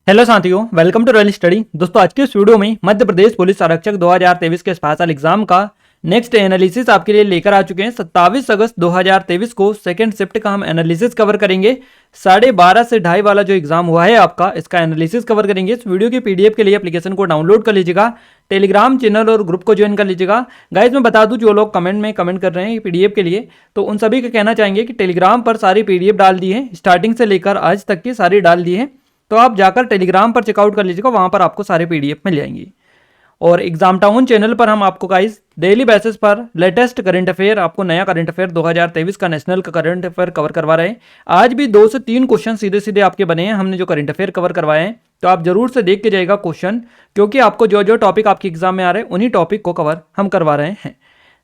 Hello साथियों, welcome to royal study. दोस्तों, आज के इस वीडियो में मध्य प्रदेश पुलिस आरक्षक 2023 के स्पेशल एग्जाम का नेक्स्ट एनालिसिस आपके लिए लेकर आ चुके हैं। 27 अगस्त 2023 को सेकंड शिफ्ट का हम एनालिसिस कवर करेंगे। 12:30 से 2:30 वाला जो एग्जाम हुआ है आपका, इसका एनालिसिस कवर करेंगे। इस वीडियो की पीडीएफ के लिए एप्लीकेशन को डाउनलोड कर लीजिएगा, टेलीग्राम चैनल और ग्रुप को ज्वाइन कर लीजिएगा। गाइज मैं बता दूं, जो लोग कमेंट में कमेंट कर रहे हैं पीडीएफ के लिए, तो उन सभी को कहना चाहेंगे कि टेलीग्राम पर सारी पीडीएफ डाल दी है, स्टार्टिंग से लेकर आज तक की सारी डाल दी है। तो आप जाकर टेलीग्राम पर चेकआउट कर लीजिएगा, वहां पर आपको सारे पीडीएफ मिल जाएंगी। और एग्जाम टाउन चैनल पर हम आपको गाइस डेली बेसिस पर लेटेस्ट करंट अफेयर, आपको नया करंट अफेयर 2023 का नेशनल का करंट अफेयर कवर करवा रहे हैं। आज भी 2 से 3 क्वेश्चन सीधे सीधे आपके बने हैं, हमने जो करंट अफेयर कवर करवाए हैं। तो आप जरूर से देख के जाइएगा क्वेश्चन, क्योंकि आपको जो जो टॉपिक आपके एग्जाम में आ रहे हैं उन्हीं टॉपिक को कवर हम करवा रहे हैं।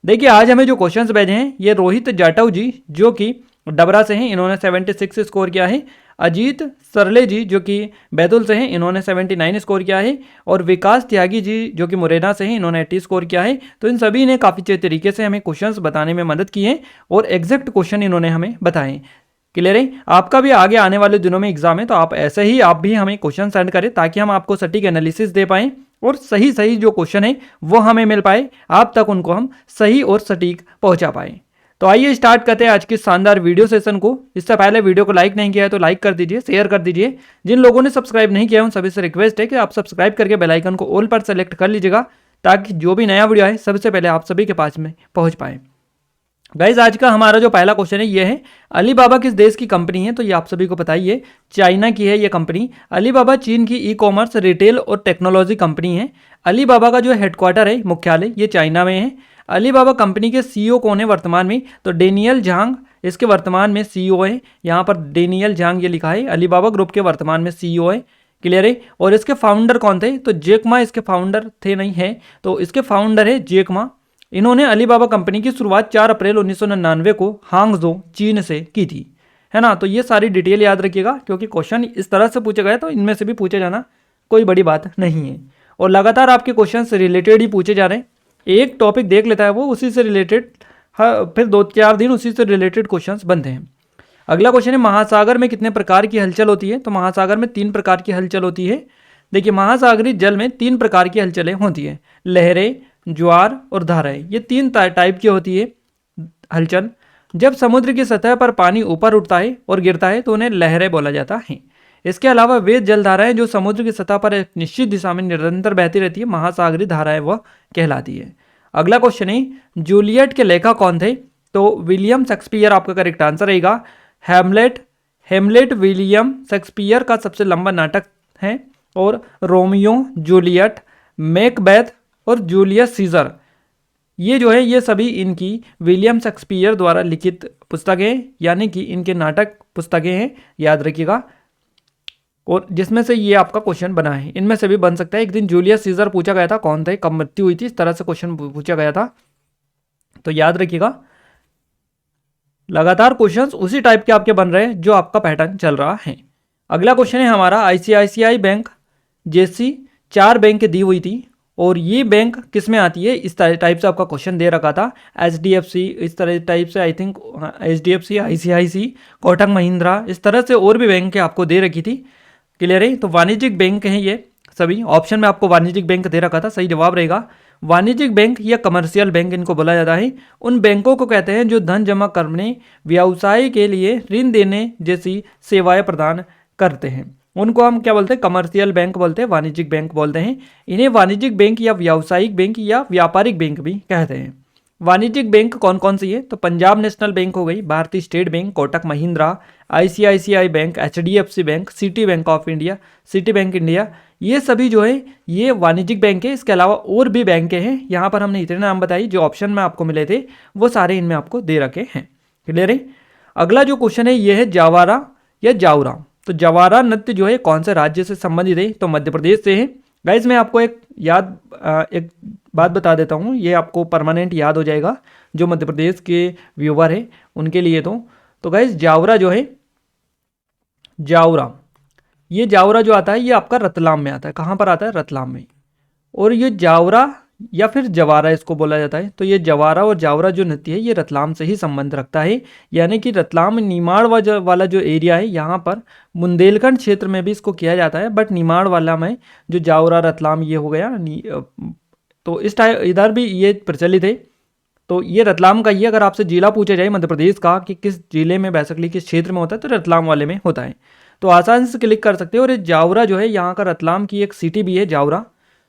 देखिए, आज हमें जो क्वेश्चन भेजे हैं, ये रोहित जाटव जी जो कि डबरा से हैं, इन्होंने 76 स्कोर किया है। अजीत सरले जी जो कि बैतूल से हैं, इन्होंने 79 स्कोर किया है। और विकास त्यागी जी जो कि मुरैना से हैं, इन्होंने 80 स्कोर किया है। तो इन सभी ने काफ़ी अच्छे तरीके से हमें क्वेश्चंस बताने में मदद की है और एग्जैक्ट क्वेश्चन इन्होंने हमें बताए। क्लियर है? आपका भी आगे आने वाले दिनों में एग्जाम है, तो आप ऐसे ही आप भी हमें क्वेश्चन सेंड करें, ताकि हम आपको सटीक एनालिसिस दे पाएँ और सही सही जो क्वेश्चन है वो हमें मिल पाए, आप तक उनको हम सही और सटीक पहुँचा पाएँ। तो आइए स्टार्ट करते हैं आज की शानदार वीडियो सेशन को। इससे पहले वीडियो को लाइक नहीं किया है तो लाइक कर दीजिए, शेयर कर दीजिए। जिन लोगों ने सब्सक्राइब नहीं किया है उन सभी से रिक्वेस्ट है कि आप सब्सक्राइब करके बेल आइकन को ऑल पर सेलेक्ट कर लीजिएगा, ताकि जो भी नया वीडियो आए सबसे पहले आप सभी के पास में पहुंच पाए। गाइज, आज का हमारा जो पहला क्वेश्चन है ये है, अलीबाबा किस देश की कंपनी है? तो ये आप सभी को पता ही है, चाइना की है ये कंपनी। अलीबाबा चीन की ई कॉमर्स, रिटेल और टेक्नोलॉजी कंपनी है। अलीबाबा का जो हेडक्वार्टर है, मुख्यालय, ये चाइना में है। अलीबाबा कंपनी के सीईओ कौन है वर्तमान में? तो डेनियल झांग इसके वर्तमान में सीईओ है। यहाँ पर डेनियल झांग ये लिखा है, अलीबाबा ग्रुप के वर्तमान में सीईओ है। क्लियर है? और इसके फाउंडर कौन थे? तो जैक मा इसके फाउंडर थे, नहीं है, तो इसके फाउंडर है जैक मा। इन्होंने अलीबाबा कंपनी की शुरुआत 4 अप्रैल 1999 को हांगझो चीन से की थी, है ना। तो ये सारी डिटेल याद रखिएगा, क्योंकि क्वेश्चन इस तरह से पूछे गए तो इनमें से भी पूछे जाना कोई बड़ी बात नहीं है। और लगातार आपके क्वेश्चन से रिलेटेड ही पूछे जा रहे हैं। एक टॉपिक देख लेता है वो, उसी से रिलेटेड फिर 2-4 दिन उसी से रिलेटेड क्वेश्चंस बनते हैं। अगला क्वेश्चन है, महासागर में कितने प्रकार की हलचल होती है? तो महासागर में 3 प्रकार की हलचल होती है। देखिए, महासागरीय जल में 3 प्रकार की हलचलें होती है, लहरें, ज्वार और धाराएं। ये 3 टाइप की होती है हलचल। जब समुद्र की सतह पर पानी ऊपर उठता है और गिरता है तो उन्हें लहरें बोला जाता है। इसके अलावा वे जलधाराएं जो समुद्र की सतह पर एक निश्चित दिशा में निरंतर बहती रहती है, महासागरीय धाराएं वह कहलाती है। अगला क्वेश्चन है, जूलियट के लेखक कौन थे? तो विलियम शेक्सपियर आपका करेक्ट आंसर रहेगा। हेमलेट विलियम शेक्सपियर का सबसे लंबा नाटक है। और रोमियो जूलियट, मैकबेथ और जूलियस सीजर, ये जो है ये सभी इनकी विलियम शेक्सपियर द्वारा लिखित पुस्तकें, यानी कि इनके नाटक पुस्तकें हैं, याद रखिएगा। और जिसमें से ये आपका क्वेश्चन बना है, इनमें से भी बन सकता है। एक दिन जूलियस सीजर पूछा गया था, कौन थे, कब मृत्यु हुई थी, इस तरह से क्वेश्चन पूछा गया था, तो याद रखिएगा। लगातार क्वेश्चंस उसी टाइप के आपके बन रहे हैं जो आपका पैटर्न चल रहा है। अगला क्वेश्चन है हमारा, आईसीआईसीआई बैंक जैसी 4 बैंक दी हुई थी, और ये बैंक किस में आती है? इस टाइप से आपका क्वेश्चन दे रखा था। एचडीएफसी, इस तरह टाइप से, I think HDFC, ICICI, Kotak Mahindra, इस तरह से और भी बैंक आपको दे रखी थी। क्लियर है? तो वाणिज्यिक बैंक हैं ये सभी। ऑप्शन में आपको वाणिज्यिक बैंक दे रखा था, सही जवाब रहेगा वाणिज्यिक बैंक या कमर्शियल बैंक इनको बोला जाता है। उन बैंकों को कहते हैं जो धन जमा करने, व्यवसाय के लिए ऋण देने जैसी सेवाएं प्रदान करते हैं। उनको हम क्या बोलते हैं? कमर्शियल बैंक बोलते हैं, वाणिज्यिक बैंक बोलते हैं। इन्हें वाणिज्यिक बैंक या व्यावसायिक बैंक या व्यापारिक बैंक भी कहते हैं। वाणिज्यिक बैंक कौन कौन सी है? तो पंजाब नेशनल बैंक हो गई, भारतीय state bank, Kotak Mahindra, ICICI bank, HDFC bank, city bank of India, city bank India, ये सभी जो है ये वाणिज्यिक बैंक है। इसके अलावा और भी बैंक हैं, यहाँ पर हमने इतने नाम बताई, जो ऑप्शन में आपको मिले थे वो सारे इनमें आपको दे रखे हैं। क्लियर है? अगला जो क्वेश्चन है ये है जवारा या जावरा। तो जवारा नृत्य जो है कौन से राज्य से संबंधित है? तो मध्य प्रदेश से है। गाइज मैं आपको एक बात बता देता हूँ, ये आपको परमानेंट याद हो जाएगा जो मध्य प्रदेश के व्यूवर है उनके लिए। तो गाइज जावरा जो है, जावरा, ये जावरा जो आता है ये आपका रतलाम में आता है। कहाँ पर आता है? रतलाम में। और ये जावरा या फिर जवारा इसको बोला जाता है। तो ये जवारा और जावरा जो नृत्य है ये रतलाम से ही संबंध रखता है, यानी कि रतलाम निमाड़ वाला जो एरिया है यहाँ पर बुंदेलखंड क्षेत्र में भी इसको किया जाता है, बट निमाड़ वाला में जो जावरा रतलाम ये हो गया तो इस टाइप इधर भी ये प्रचलित है। तो ये रतलाम का ही, अगर आपसे जिला पूछा जाए मध्य प्रदेश का कि किस जिले में बेसिकली किस क्षेत्र में होता है, तो रतलाम वाले में होता है। तो आसानी से क्लिक कर सकते हो। और ये जावरा जो है यहाँ का रतलाम की एक सिटी भी है जावरा।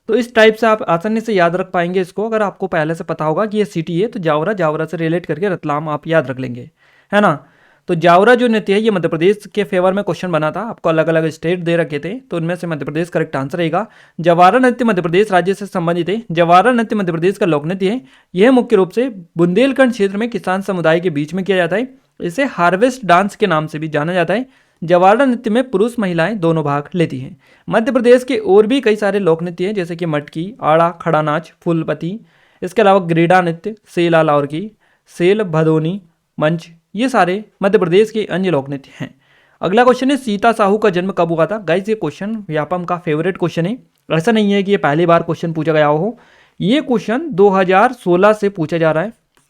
तो इस टाइप से आप आसानी से याद रख पाएंगे इसको, अगर आपको पहले से पता होगा कि ये सिटी है तो जावरा, जावरा से रिलेट करके रतलाम आप याद रख लेंगे, है ना। तो जावरा जो नृत्य है ये मध्य प्रदेश के फेवर में क्वेश्चन बना था, आपको अलग अलग स्टेट दे रखे थे, तो उनमें से मध्य प्रदेश करेक्ट आंसर रहेगा। जवारा नृत्य मध्य प्रदेश राज्य से संबंधित है। जवारा नृत्य मध्य प्रदेश का लोक नृत्य है। यह मुख्य रूप से बुंदेलखंड क्षेत्र में किसान समुदाय के बीच में किया जाता है। इसे हार्वेस्ट डांस के नाम से भी जाना जाता है। जवारा नृत्य में पुरुष महिलाएं दोनों भाग लेती हैं। मध्य प्रदेश के और भी कई सारे लोक नृत्य हैं, जैसे कि मटकी, आड़ा, खड़ा नाच, फूलपति, इसके अलावा ग्रीडा नृत्य, सेला लाउरकी, सेल भदोनी, मंच, ये सारे मध्य प्रदेश के अन्य लोक नृत्य हैं। अगला क्वेश्चन है सीता साहू का जन्म कब हुआ था। गाइस ये क्वेश्चन व्यापम का फेवरेट क्वेश्चन है, ऐसा नहीं है कि ये पहली बार क्वेश्चन पूछा गया हो। ये क्वेश्चन 2016 से पूछा जा रहा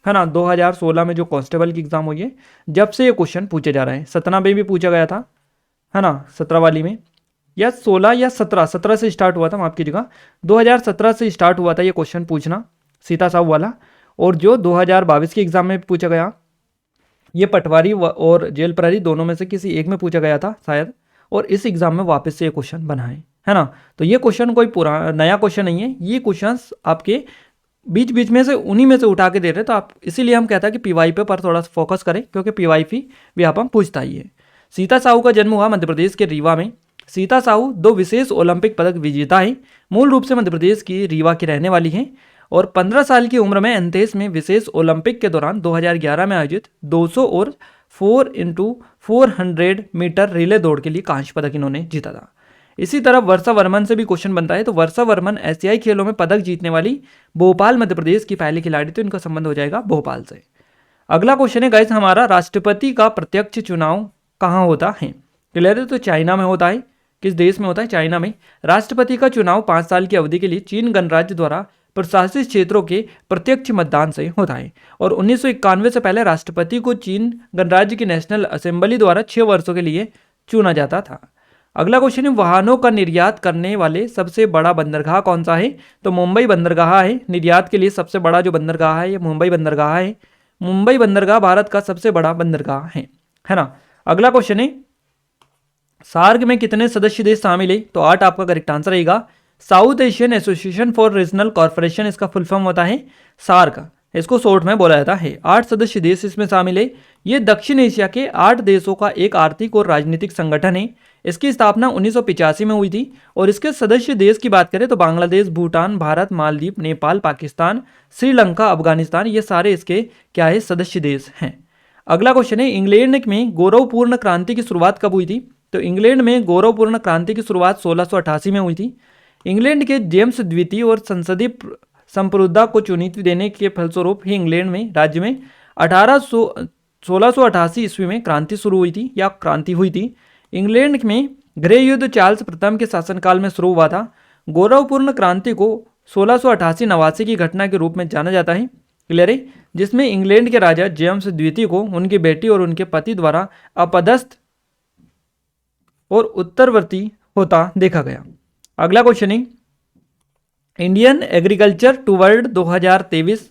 है ना। 2016 में जो कांस्टेबल की एग्जाम हुई है जब से ये क्वेश्चन पूछा जा रहा है। 17 में भी पूछा गया था, है ना, 17 वाली में, या 16 या 17 से स्टार्ट हुआ था, माफ कीजिएगा, 2017 से स्टार्ट हुआ था ये क्वेश्चन पूछना सीता साहू वाला। और जो 2022 के एग्जाम में पूछा गया ये पटवारी और जेल प्रहरी दोनों में से किसी एक में पूछा गया था शायद, और इस एग्जाम में वापस से ये क्वेश्चन बना है ना। तो ये क्वेश्चन कोई नया क्वेश्चन नहीं है, ये क्वेश्चन आपके बीच बीच में से उन्हीं में से उठा के दे रहे, तो आप इसीलिए हम कहते हैं कि पीवाई पे पर थोड़ा सा फोकस करें, क्योंकि पीवाईपी भी आप हम पूछता ही है। सीता साहू का जन्म हुआ मध्य प्रदेश के रीवा में। सीता साहू 2 विशेष ओलंपिक पदक विजेता हैं। मूल रूप से मध्य प्रदेश की रीवा की रहने वाली हैं और 15 साल की उम्र में एथेंस में विशेष ओलंपिक के दौरान 2011 में आयोजित 200 और 4x400 मीटर रिले दौड़ के लिए कांस्य पदक इन्होंने जीता था। इसी तरह वर्षा वर्मन से भी क्वेश्चन बनता है। तो वर्षा वर्मन एशियाई खेलों में पदक जीतने वाली भोपाल मध्य प्रदेश की पहली खिलाड़ी, तो इनका संबंध हो जाएगा भोपाल से। अगला क्वेश्चन है गाइस हमारा, राष्ट्रपति का प्रत्यक्ष चुनाव कहाँ होता है। क्लियर है, तो चाइना में होता है। किस देश में होता है? चाइना में। राष्ट्रपति का चुनाव 5 साल की अवधि के लिए चीन गणराज्य द्वारा प्रशासित क्षेत्रों के प्रत्यक्ष मतदान से होता है। और 1991 से पहले राष्ट्रपति को चीन गणराज्य की नेशनल असेंबली द्वारा 6 वर्षों के लिए चुना जाता था। अगला क्वेश्चन है, वाहनों का निर्यात करने वाले सबसे बड़ा बंदरगाह कौन सा है। तो मुंबई बंदरगाह है। निर्यात के लिए सबसे बड़ा जो बंदरगाह है ये मुंबई बंदरगाह है। मुंबई बंदरगाह भारत का सबसे बड़ा बंदरगाह है ना। अगला क्वेश्चन है, सार्क में कितने सदस्य देश शामिल है। तो 8 आपका करेक्ट आंसर रहेगा। South Asian association for regional corporation, इसका फुल फॉर्म होता है सार्क, इसको शॉर्ट में बोला जाता है। 8 सदस्य देश इसमें शामिल है। ये दक्षिण एशिया के 8 देशों का एक आर्थिक और राजनीतिक संगठन है। इसकी स्थापना 1985 में हुई थी। और इसके सदस्य देश की बात करें तो बांग्लादेश, भूटान, भारत, मालदीव, नेपाल, पाकिस्तान, श्रीलंका, अफगानिस्तान, ये सारे इसके क्या है, सदस्य देश हैं। अगला क्वेश्चन है, इंग्लैंड में गौरवपूर्ण क्रांति की शुरुआत कब हुई थी। तो इंग्लैंड में गौरवपूर्ण क्रांति की शुरुआत 1688 में हुई थी। इंग्लैंड के जेम्स द्वितीय और संसदीय संप्रभुता को चुनौती देने के फलस्वरूप ही इंग्लैंड में राज्य में 1688 ईस्वी में क्रांति शुरू हुई थी या क्रांति हुई थी। इंग्लैंड में गृह युद्ध चार्ल्स प्रथम के शासनकाल में शुरू हुआ था। गौरवपूर्ण क्रांति को 1688-89 की घटना के रूप में जाना जाता है। क्लियर है, जिसमें इंग्लैंड के राजा जेम्स द्वितीय को उनकी बेटी और उनके पति द्वारा अपदस्थ और उत्तरवर्ती होता देखा गया। अगला क्वेश्चन है, इंडियन एग्रीकल्चर टुवर्ड 2023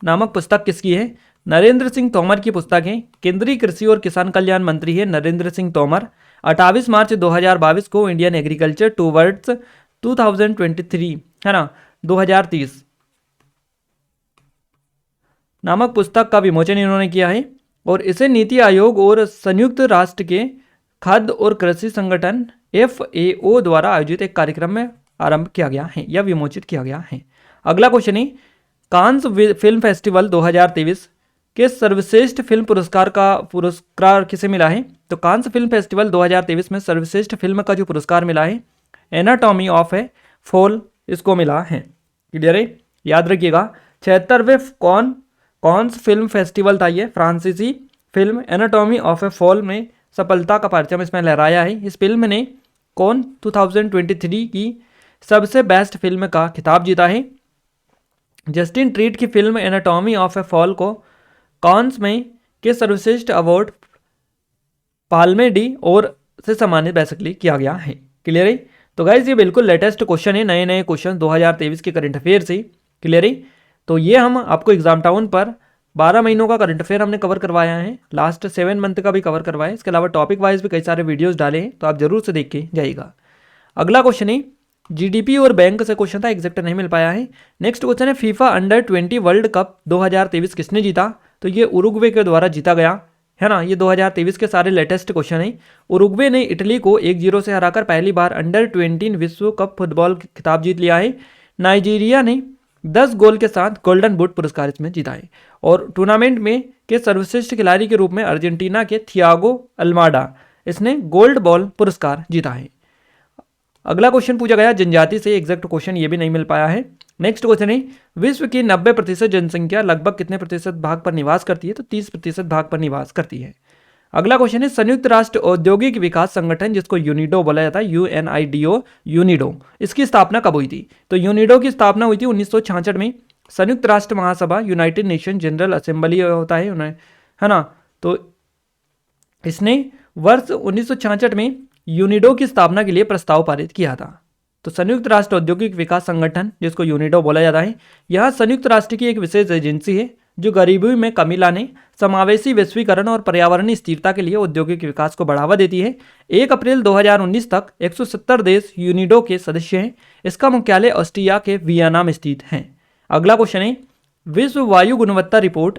नामक पुस्तक किसकी है। नरेंद्र सिंह तोमर की पुस्तक है। केंद्रीय कृषि और किसान कल्याण मंत्री है नरेंद्र सिंह तोमर। 28 मार्च 2022 को इंडियन एग्रीकल्चर टुवर्ड्स 2023, है ना, 2030 नामक पुस्तक का विमोचन इन्होंने किया है। और इसे नीति आयोग और संयुक्त राष्ट्र के खाद्य और कृषि संगठन FAO द्वारा आयोजित एक कार्यक्रम में आरंभ किया गया है या विमोचित किया गया है। अगला क्वेश्चन है, कांस फिल्म फेस्टिवल 2023 के सर्वश्रेष्ठ फिल्म पुरस्कार का पुरस्कार किसे मिला है। तो कांस फिल्म फेस्टिवल 2023 में सर्वश्रेष्ठ फिल्म का जो पुरस्कार मिला है एनाटॉमी ऑफ ए फॉल, इसको मिला है। क्लियर है, याद रखिएगा। 76वें कॉन्स फिल्म फेस्टिवल था ये। फ्रांसीसी film anatomy of A fall में सफलता का परचम इसमें लहराया है। इस फिल्म ने कौन 2023 की सबसे बेस्ट फिल्म का खिताब जीता है। जस्टिन ट्रीट की film anatomy of A fall को कॉन्स में के सर्वश्रेष्ठ अवार्ड पाल्मे डी और से सम्मानित बेसिकली किया गया है। क्लियर है। तो गाइज ये बिल्कुल लेटेस्ट क्वेश्चन है, नए नए क्वेश्चन 2023 के करंट अफेयर से। क्लियर है। तो ये हम आपको एग्जाम टाउन पर 12 महीनों का करंट अफेयर हमने कवर करवाया है, लास्ट 7 मंथ का भी कवर करवाया है। इसके अलावा टॉपिक वाइज भी कई सारे वीडियोस डाले हैं, तो आप जरूर से देख के जाइएगा। अगला क्वेश्चन है जीडीपी और बैंक से क्वेश्चन था, एग्जैक्ट नहीं मिल पाया है। नेक्स्ट क्वेश्चन है फीफा अंडर 20 वर्ल्ड कप 2023 किसने जीता? तो ये उरुग्वे के द्वारा जीता गया है ना। ये 2023 के सारे लेटेस्ट क्वेश्चन है। उरुग्वे ने इटली को 1-0 से हराकर पहली बार अंडर 20 विश्व कप फुटबॉल खिताब जीत लिया है। नाइजीरिया ने 10 गोल के साथ गोल्डन बूट पुरस्कार इसमें जीता है। और टूर्नामेंट में के सर्वश्रेष्ठ खिलाड़ी के रूप में अर्जेंटीना के थियागो अल्माडा इसने गोल्ड बॉल पुरस्कार जीता है। अगला क्वेश्चन पूछा गया जनजाति से, एग्जैक्ट क्वेश्चन ये भी नहीं मिल पाया है। नेक्स्ट क्वेश्चन है विश्व की 90% जनसंख्या लगभग कितने प्रतिशत भाग पर निवास करती है? तो 30% भाग पर निवास करती है। अगला क्वेश्चन है संयुक्त राष्ट्र औद्योगिक विकास संगठन, जिसको यूनिडो बोला जाता है, UNIDO, यूनिडो, इसकी स्थापना कब हुई थी? तो यूनिडो की स्थापना हुई थी 1966 में। संयुक्त राष्ट्र महासभा, यूनाइटेड नेशन जनरल असेंबली होता है ना। तो इसने वर्ष 1966 में यूनिडो की स्थापना के लिए प्रस्ताव पारित किया था। तो संयुक्त राष्ट्र औद्योगिक विकास संगठन, जिसको यूनिडो बोला जाता है, यह संयुक्त राष्ट्र की एक विशेष एजेंसी है जो गरीबी में कमी लाने, समावेशी वैश्वीकरण और पर्यावरणीय स्थिरता के लिए औद्योगिक विकास को बढ़ावा देती है। 1 अप्रैल 2019 तक 170 देश यूनिडो के सदस्य हैं। इसका मुख्यालय ऑस्ट्रिया के वियना में स्थित है। अगला क्वेश्चन है विश्व वायु गुणवत्ता रिपोर्ट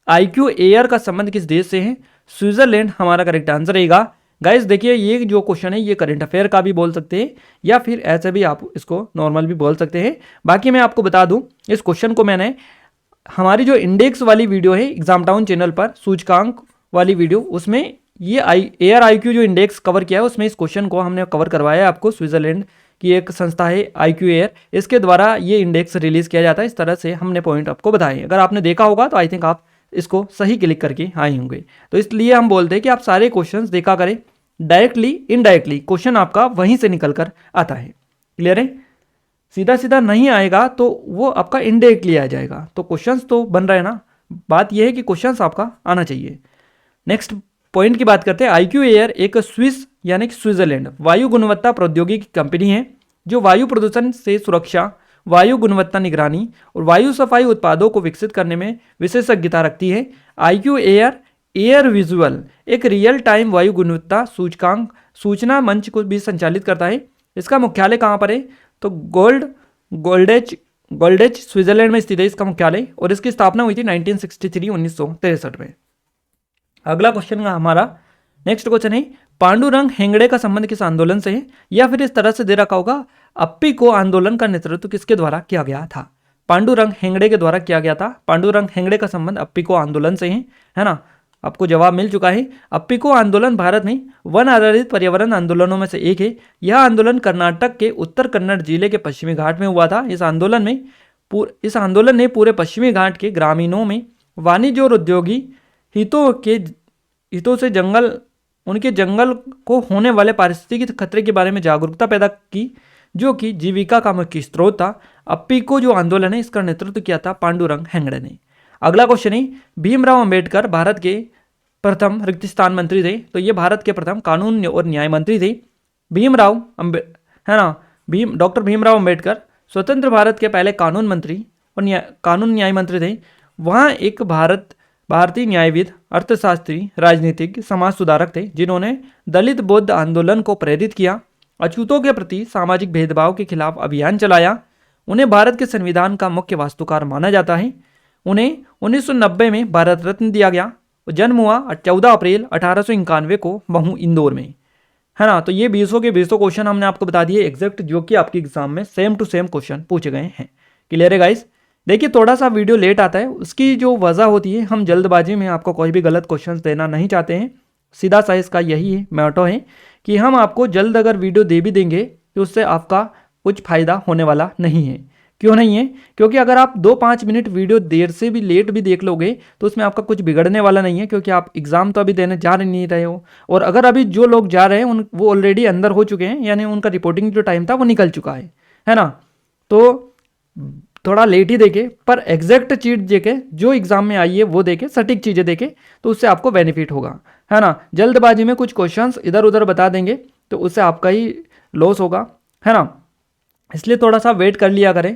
IQ एयर का संबंध किस देश से है? स्विट्जरलैंड हमारा करेक्ट आंसर रहेगा। गाइस देखिए ये जो क्वेश्चन है ये करंट अफेयर का भी बोल सकते हैं या फिर ऐसे भी आप इसको नॉर्मल भी बोल सकते हैं। बाकी मैं आपको बता दूं इस क्वेश्चन को मैंने हमारी जो इंडेक्स वाली वीडियो है एग्जाम टाउन चैनल पर, सूचकांक वाली वीडियो, उसमें ये एयर IQ जो इंडेक्स कवर किया है उसमें इस क्वेश्चन को हमने कवर करवाया है आपको। स्विट्जरलैंड की एक संस्था है IQ एयर, इसके द्वारा ये इंडेक्स रिलीज किया जाता है। इस तरह से हमने पॉइंट आपको बताए। अगर आपने देखा होगा तो आई थिंक आप इसको सही क्लिक करके आए होंगे। तो इसलिए हम बोलते हैं कि आप सारे क्वेश्चंस देखा करें, डायरेक्टली इनडायरेक्टली क्वेश्चन आपका वहीं से निकल कर आता है। क्लियर है। सीधा सीधा नहीं आएगा तो वो आपका इनडायरेक्टली आ जाएगा। तो क्वेश्चंस तो बन रहा है ना, बात यह है कि क्वेश्चंस आपका आना चाहिए। नेक्स्ट पॉइंट की बात करते हैं। IQ एयर एक स्विस यानी कि स्विट्जरलैंड वायु गुणवत्ता प्रौद्योगिकी कंपनी है जो वायु प्रदूषण से सुरक्षा, वायु गुणवत्ता निगरानी और वायु सफाई उत्पादों को विकसित करने में विशेषज्ञता रखती है। IQ एयर विजुअल एक रियल टाइम वायु गुणवत्ता सूचकांक सूचना मंच को भी संचालित करता है। इसका मुख्यालय कहाँ पर है? तो गोल्डेज स्विट्जरलैंड में स्थित है इसका मुख्यालय, और इसकी स्थापना हुई थी 1963 में। अगला क्वेश्चन का हमारा नेक्स्ट क्वेश्चन है पांडुरंग हेगड़े का संबंध किस आंदोलन से है? या फिर इस तरह से दे रखा होगा अप्पी को आंदोलन का नेतृत्व किसके द्वारा किया गया था? पांडुरंग हेगड़े के द्वारा किया गया था। पांडुरंग हेगड़े का संबंध अप्पी को आंदोलन से है ना। आपको जवाब मिल चुका है। अप्पी को आंदोलन भारत में वन आधारित पर्यावरण आंदोलनों में से एक है। यह आंदोलन कर्नाटक के उत्तर कन्नड़ जिले के पश्चिमी घाट में हुआ था। इस आंदोलन ने पूरे पश्चिमी घाट के ग्रामीणों में वाणिज्य और औद्योगिक हितों से उनके जंगल को होने वाले पारिस्थितिक खतरे के बारे में जागरूकता पैदा की, जो कि जीविका का मुख्य स्रोत था। अप्पी को जो आंदोलन है इसका नेतृत्व किया था पांडुरंग हेगड़े ने। अगला क्वेश्चन है भीमराव अंबेडकर भारत के प्रथम रिक्त स्थान मंत्री थे। तो ये भारत के प्रथम कानून और न्याय मंत्री थे। डॉक्टर भीमराव अंबेडकर स्वतंत्र भारत के पहले कानून मंत्री और कानून न्याय मंत्री थे। वहाँ एक भारतीय न्यायविद, अर्थशास्त्री, राजनीतिज्ञ, समाज सुधारक थे जिन्होंने दलित बौद्ध आंदोलन को प्रेरित किया, अछूतों के प्रति सामाजिक भेदभाव के खिलाफ अभियान चलाया। उन्हें भारत के संविधान का मुख्य वास्तुकार माना जाता है। उन्हें 1990 में भारत रत्न दिया गया। जन्म हुआ 14 अप्रैल 1891 को महू इंदौर में, है ना। तो ये 20 के 20 क्वेश्चन हमने आपको बता दिए एग्जैक्ट, जो कि आपके एग्जाम में सेम टू सेम क्वेश्चन पूछे गए हैं। क्लियर है गाइस। देखिए थोड़ा सा वीडियो लेट आता है, उसकी जो वजह होती है हम जल्दबाजी में आपको कोई भी गलत क्वेश्चन देना नहीं चाहते हैं। सीधा सा इसका यही मोटो है कि हम आपको जल्द अगर वीडियो दे भी देंगे तो उससे आपका कुछ फायदा होने वाला नहीं है। क्यों नहीं है? क्योंकि अगर आप 2-5 मिनट वीडियो देर से भी लेट भी देख लोगे तो उसमें आपका कुछ बिगड़ने वाला नहीं है, क्योंकि आप एग्जाम तो अभी देने जा नहीं रहे हो। और अगर अभी जो लोग जा रहे हैं वो ऑलरेडी अंदर हो चुके हैं, यानी उनका रिपोर्टिंग जो टाइम था वो निकल चुका है ना। तो थोड़ा लेट ही देखे पर एग्जैक्ट चीज देखे, जो एग्जाम में आई है वो देखे, सटीक चीज़ें देखे, तो उससे आपको बेनिफिट होगा, है ना। जल्दबाजी में कुछ क्वेश्चंस इधर उधर बता देंगे तो उससे आपका ही लॉस होगा, है ना। इसलिए थोड़ा सा वेट कर लिया करें,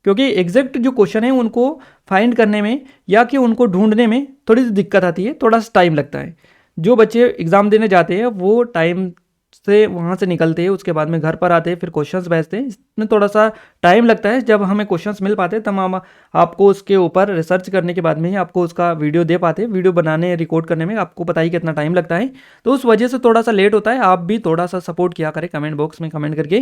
क्योंकि एग्जैक्ट जो क्वेश्चन है उनको फाइंड करने में या कि उनको ढूंढने में थोड़ी सी दिक्कत आती है, थोड़ा सा टाइम लगता है। जो बच्चे एग्ज़ाम देने जाते हैं वो टाइम से वहाँ से निकलते हैं, उसके बाद में घर पर आते हैं, फिर क्वेश्चंस भेजते हैं, इसमें थोड़ा सा टाइम लगता है। जब हमें क्वेश्चंस मिल पाते हैं तब हम आपको उसके ऊपर रिसर्च करने के बाद में ही आपको उसका वीडियो दे पाते हैं। वीडियो बनाने रिकॉर्ड करने में आपको पता ही कितना टाइम लगता है, तो उस वजह से थोड़ा सा लेट होता है। आप भी थोड़ा सा सपोर्ट किया करें, कमेंट बॉक्स में कमेंट करके।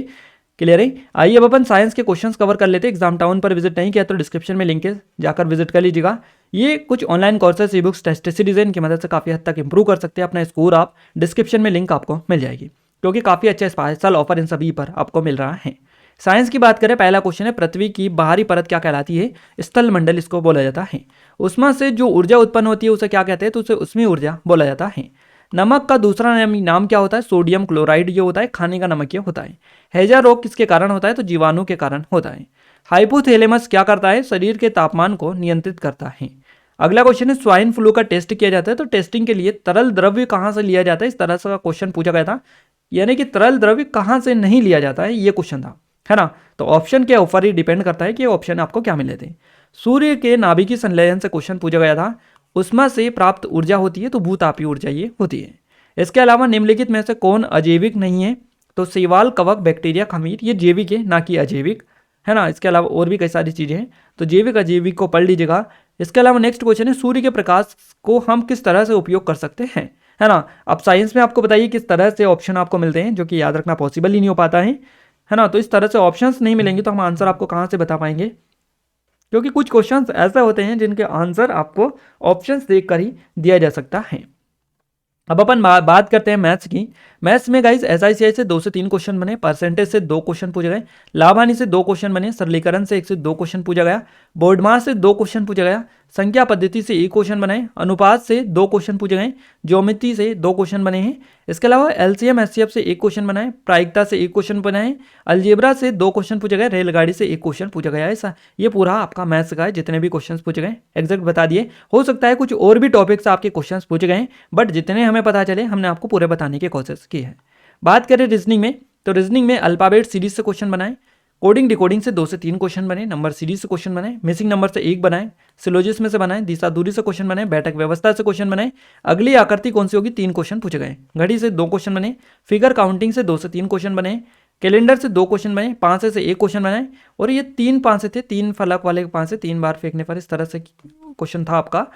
क्लियर है। आइए अब अपन साइंस के क्वेश्चंस कवर कर लेते हैं। एग्जाम टाउन पर विजिट नहीं किया तो डिस्क्रिप्शन में लिंक है, जाकर विजिट कर लीजिएगा। ये कुछ online courses, e books, test series इनकी मदद से काफ़ी हद तक इंप्रूव कर सकते हैं अपना स्कोर आप। डिस्क्रिप्शन में लिंक आपको मिल जाएगी, क्योंकि काफ़ी अच्छा स्पेशल ऑफर इन सभी पर आपको मिल रहा है। साइंस की बात करें, पहला क्वेश्चन है, पृथ्वी की बाहरी परत क्या कहलाती है? स्थल मंडल इसको बोला जाता है। उसमें से जो ऊर्जा उत्पन्न होती है उसे क्या कहते हैं? तो उसे उसमें ऊर्जा बोला जाता है। नमक का दूसरा नाम क्या होता है? सोडियम क्लोराइड जो होता है खाने का नमक ये होता है। हैजा रोग किसके कारण होता है? तो जीवाणु के कारण होता है। हाइपोथैलेमस क्या करता है? शरीर के तापमान को नियंत्रित करता है। अगला क्वेश्चन है, स्वाइन फ्लू का टेस्ट किया जाता है तो टेस्टिंग के लिए तरल द्रव्य कहाँ से लिया जाता है? इस तरह से क्वेश्चन पूछा गया था, यानी कि तरल द्रव्य कहाँ से नहीं लिया जाता है, ये क्वेश्चन था, है ना। तो ऑप्शन के ऊपर ही डिपेंड करता है कि ऑप्शन आपको क्या मिले थे। सूर्य के नाभिकीय संलयन से क्वेश्चन पूछा गया था, उसमें से प्राप्त ऊर्जा होती है तो भूतापीय ऊर्जा ये होती है। इसके अलावा निम्नलिखित में से कौन अजैविक नहीं है? तो शैवाल, कवक, बैक्टीरिया, खमीर ये जैविक है ना कि अजैविक, है ना। इसके अलावा और भी कई सारी चीज़ें हैं, तो जैविक अजैविक को पढ़ लीजिएगा। इसके अलावा नेक्स्ट क्वेश्चन है, सूर्य के प्रकाश को हम किस तरह से उपयोग कर सकते हैं, है ना। अब साइंस में आपको बताइए किस तरह से ऑप्शन आपको मिलते हैं, जो कि याद रखना पॉसिबल ही नहीं हो पाता है ना। तो इस तरह से ऑप्शंस नहीं मिलेंगे तो हम आंसर आपको कहाँ से बता पाएंगे, क्योंकि कुछ क्वेश्चंस ऐसे होते हैं जिनके आंसर आपको ऑप्शंस देखकर ही दिया जा सकता है। अब अपन बात करते हैं मैथ्स की। मैथ्स में गाइस SICI से 2 से 3 क्वेश्चन बने, परसेंटेज से 2 क्वेश्चन पूछे गए, लाभ हानि से 2 क्वेश्चन बने, सरलीकरण से 1 से 2 क्वेश्चन पूछा गया, बोर्ड मास से 2 क्वेश्चन पूछा गया, संख्या पद्धति से 1 क्वेश्चन बनाए, अनुपात से 2 क्वेश्चन पूछे गए, ज्योमेट्री से 2 क्वेश्चन बने हैं। इसके अलावा LCM SCF से 1 क्वेश्चन बनाए, प्रायिकता से 1 क्वेश्चन बनाए, अलजेब्रा से 2 क्वेश्चन पूछे गए, रेलगाड़ी से 1 क्वेश्चन पूछा गया। ऐसा ये पूरा आपका मैथ्स का है, जितने भी क्वेश्चन पूछे गए एग्जैक्ट बता दिए। हो सकता है कुछ और भी टॉपिक्स आपके क्वेश्चन पूछे गए, बट जितने हमें पता चले हमने आपको पूरे बताने की कोशिश की है। बात करें रीजनिंग में, तो रीजनिंग में अल्फाबेट सीरीज से क्वेश्चन बनाए, कोडिंग डिकोडिंग से 2 से 3 क्वेश्चन बने, नंबर सीरीज से क्वेश्चन बनाए, मिसिंग नंबर से 1 बनाए, सिलोजिस्म से बनाए, दिशा दूरी से क्वेश्चन बनाए, बैठक व्यवस्था से क्वेश्चन बनाए, अगली आकृति कौन सी होगी 3 क्वेश्चन पूछे गए, घड़ी से 2 क्वेश्चन बने, फिगर काउंटिंग से 2 से 3 क्वेश्चन बने, कैलेंडर से 2 क्वेश्चन बने, 5 से 1 क्वेश्चन बनाए, और ये 3 5 थे, 3 फलक वाले 5 से 3 बार फेंकने पर इस तरह से क्वेश्चन था आपका।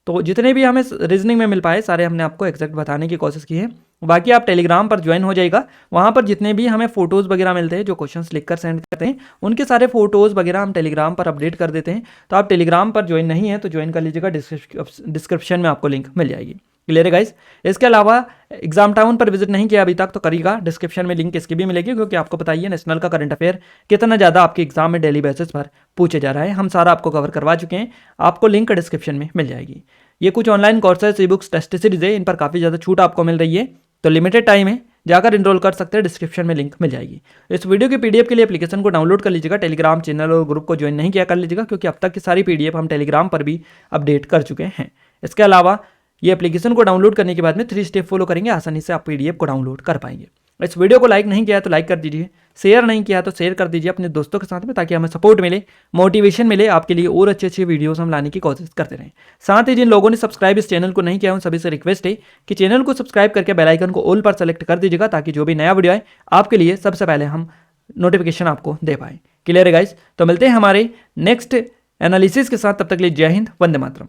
तो जितने भी हमें रीजनिंग में मिल पाए सारे हमने आपको एग्जैक्ट बताने की कोशिश की है। बाकी आप टेलीग्राम पर ज्वाइन हो जाएगा, वहाँ पर जितने भी हमें फोटोज़ वगैरह मिलते हैं, जो क्वेश्चंस लिखकर सेंड करते हैं, उनके सारे फोटोज़ वगैरह हम टेलीग्राम पर अपडेट कर देते हैं। तो आप टेलीग्राम पर ज्वाइन नहीं है तो ज्वाइन कर लीजिएगा, डिस्क्रिप्शन में आपको लिंक मिल जाएगी। क्लियर है गाइस। इसके अलावा एग्जाम टाउन पर विजिट नहीं किया अभी तक तो करिएगा, डिस्क्रिप्शन में लिंक इसकी भी मिलेगी, क्योंकि आपको बताइए नेशनल का करंट अफेयर कितना ज़्यादा आपके एग्जाम में डेली बेसिस पर पूछे जा रहा है, हम सारा आपको कवर करवा चुके हैं, आपको लिंक डिस्क्रिप्शन में मिल जाएगी। ये कुछ online courses, e books, test series है, इन पर काफ़ी ज़्यादा छूट आपको मिल रही है, तो लिमिटेड टाइम है, जाकर इनरोल कर सकते हैं, डिस्क्रिप्शन में लिंक मिल जाएगी। इस वीडियो की PDF के लिए एप्लीकेशन को डाउनलोड कर लीजिएगा, टेलीग्राम चैनल और ग्रुप को ज्वाइन नहीं किया कर लीजिएगा, क्योंकि अब तक की सारी PDF हम टेलीग्राम पर भी अपडेट कर चुके हैं। इसके अलावा ये एप्लीकेशन को डाउनलोड करने के बाद में 3 स्टेप फॉलो करेंगे, आसानी से आप PDF को डाउनलोड कर पाएंगे। इस वीडियो को लाइक नहीं किया तो लाइक कर दीजिए, शेयर नहीं किया तो शेयर कर दीजिए अपने दोस्तों के साथ में, ताकि हमें सपोर्ट मिले, मोटिवेशन मिले, आपके लिए और अच्छे अच्छे वीडियोस हम लाने की कोशिश करते रहें। साथ ही जिन लोगों ने सब्सक्राइब इस चैनल को नहीं किया उन सभी से रिक्वेस्ट है कि चैनल को सब्सक्राइब करके बेल आइकन को ऑल पर सेलेक्ट कर दीजिएगा, ताकि जो भी नया वीडियो आए आपके लिए सबसे पहले हम नोटिफिकेशन आपको दे पाए। क्लियर है गाइस। तो मिलते हैं हमारे नेक्स्ट एनालिसिस के साथ, तब तक के लिए जय हिंद, वंदे मातरम।